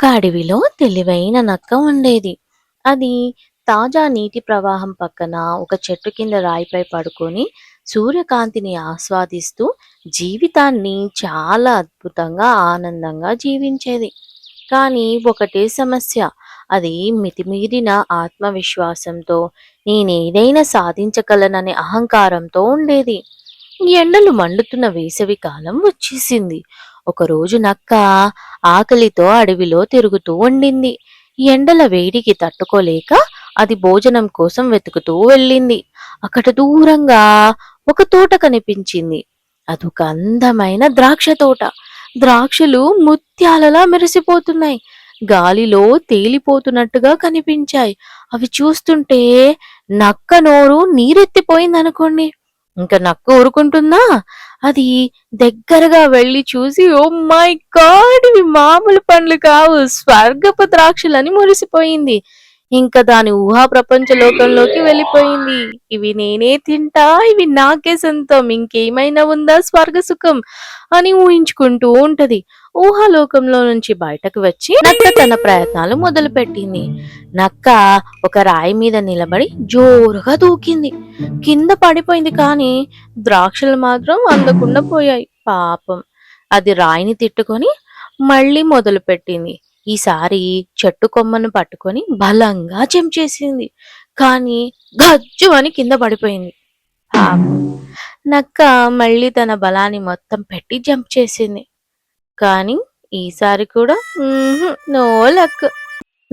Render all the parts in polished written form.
ఒక అడవిలో తెలివైన నక్క ఉండేది. అది తాజా నీటి ప్రవాహం పక్కన ఒక చెట్టు కింద రాయిపై పడుకొని సూర్యకాంతిని ఆస్వాదిస్తూ జీవితాన్ని చాలా అద్భుతంగా ఆనందంగా జీవించేది. కానీ ఒకటే సమస్య. అది మితిమీరిన ఆత్మవిశ్వాసంతో నేనేదైనా సాధించగలననే అహంకారంతో ఉండేది. ఎండలు మండుతున్న వేసవి కాలం వచ్చేసింది. ఒకరోజు నక్క ఆకలితో అడవిలో తిరుగుతూ ఉండింది. ఎండల వేడికి తట్టుకోలేక అది భోజనం కోసం వెతుకుతూ వెళ్ళింది. అక్కడ దూరంగా ఒక తోట కనిపించింది. అదొక అందమైన ద్రాక్ష తోట. ద్రాక్షలు ముత్యాలలా మెరిసిపోతున్నాయి. గాలిలో తేలిపోతున్నట్టుగా కనిపించాయి. అవి చూస్తుంటే నక్క నోరు నీరెత్తిపోయిందనుకోండి. ఇంకా నక్క ఊరుకుంటుందా? అది దగ్గరగా వెళ్ళి చూసి, ఓ మై గాడ్, ఇవి మామూలు పండ్లు కావు, స్వర్గపు ద్రాక్షలని మురిసిపోయింది. ఇంకా దాని ఊహా ప్రపంచ లోకంలోకి వెళ్ళిపోయింది. ఇవి నేనే తింటా, ఇవి నాకే సొంతం, ఇంకేమైనా ఉందా స్వర్గ సుఖం అని ఊహించుకుంటూ ఉంటది. ఊహాలోకంలో నుంచి బయటకు వచ్చి నక్క తన ప్రయత్నాలు మొదలుపెట్టింది. నక్క ఒక రాయి మీద నిలబడి జోరుగా దూకింది. కింద పడిపోయింది, కానీ ద్రాక్షలు మాత్రం అందకుండా పోయాయి. పాపం. అది రాయిని తిట్టుకొని మళ్ళీ మొదలుపెట్టింది. ఈసారి చెట్టు కొమ్మను పట్టుకొని బలంగా చెంచేసింది, కానీ గజ్జు అని కింద పడిపోయింది. పాపం. నక్క మళ్ళీ తన బలాన్ని మొత్తం పెట్టి జంప్ చేసింది, కానీ ఈసారి కూడా నో లక్.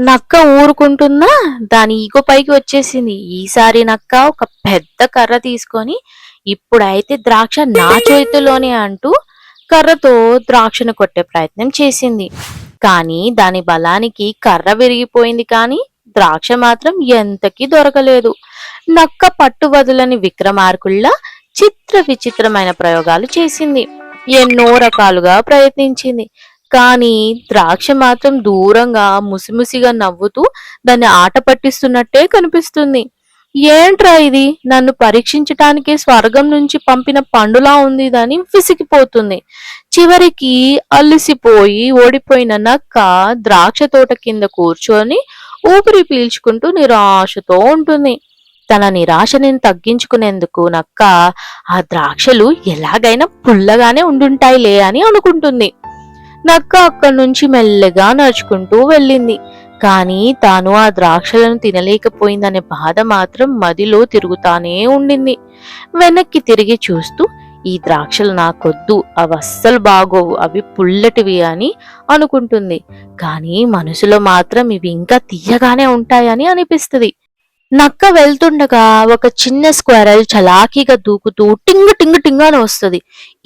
నక్క ఊరుకుంటుందా? దాని ఈగో పైకి వచ్చేసింది. ఈసారి నక్క ఒక పెద్ద కర్ర తీసుకొని, ఇప్పుడైతే ద్రాక్ష నా చేతిలోనే అంటూ కర్రతో ద్రాక్షను కొట్టే ప్రయత్నం చేసింది. కానీ దాని బలానికి కర్ర విరిగిపోయింది, కానీ ద్రాక్ష మాత్రం ఎంతకీ దొరకలేదు. నక్క పట్టు వదలని విక్రమార్కుల్లా చిత్ర విచిత్రమైన ప్రయోగాలు చేసింది. ఎన్నో రకాలుగా ప్రయత్నించింది, కానీ ద్రాక్ష మాత్రం దూరంగా ముసిముసిగా నవ్వుతూ దాన్ని ఆట పట్టిస్తున్నట్టే కనిపిస్తుంది. ఏంట్రా ఇది, నన్ను పరీక్షించటానికి స్వర్గం నుంచి పంపిన పండులా ఉంది అని విసిగిపోతుంది. చివరికి అలసిపోయి ఓడిపోయిన నక్క ద్రాక్ష తోట కింద కూర్చొని ఊపిరి పీల్చుకుంటూ నిరాశతో ఉంటుంది. తన నిరాశని తగ్గించుకునేందుకు నక్క ఆ ద్రాక్షలు ఎలాగైనా పుల్లగానే ఉండుంటాయిలే అని అనుకుంటుంది. నక్క అక్కడి నుంచి మెల్లగా నడుచుకుంటూ వెళ్ళింది, కానీ తాను ఆ ద్రాక్షలను తినలేకపోయిందనే బాధ మాత్రం మదిలో తిరుగుతానే ఉండింది. వెనక్కి తిరిగి చూస్తూ, ఈ ద్రాక్షలు నాకొద్దు, అవి అస్సలు బాగోవు, అవి పుల్లటివి అని అనుకుంటుంది. కానీ మనసులో మాత్రం ఇవి ఇంకా తీయగానే ఉంటాయని అనిపిస్తుంది. నక్క వెళ్తుండగా ఒక చిన్న స్క్వేరల్ చలాకీగా దూకుతూ టింగ్ టింగ్ టింగ్ అని వస్తుంది.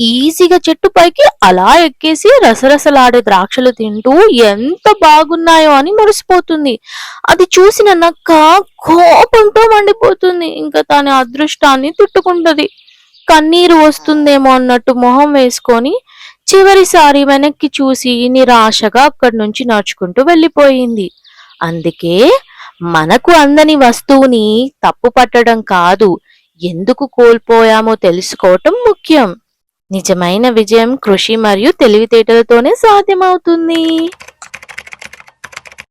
ఈజీగా చెట్టు పైకి అలా ఎక్కేసి రసరసలాడే ద్రాక్షలు తింటూ ఎంత బాగున్నాయో అని మురిసిపోతుంది. అది చూసిన నక్క కోపంతో మండిపోతుంది. ఇంకా తన అదృష్టాన్ని తిట్టుకుంటది. కన్నీరు వస్తుందేమో అన్నట్టు మొహం వేసుకొని చివరిసారి వెనక్కి చూసి నిరాశగా అక్కడి నుంచి నడుచుకుంటూ వెళ్ళిపోయింది. అందుకే మనకు అందని వస్తువుని తప్పు పట్టడం కాదు, ఎందుకు కోల్పోయామో తెలుసుకోవటం ముఖ్యం. నిజమైన విజయం కృషి మరియు తెలివితేటలతోనే సాధ్యమవుతుంది.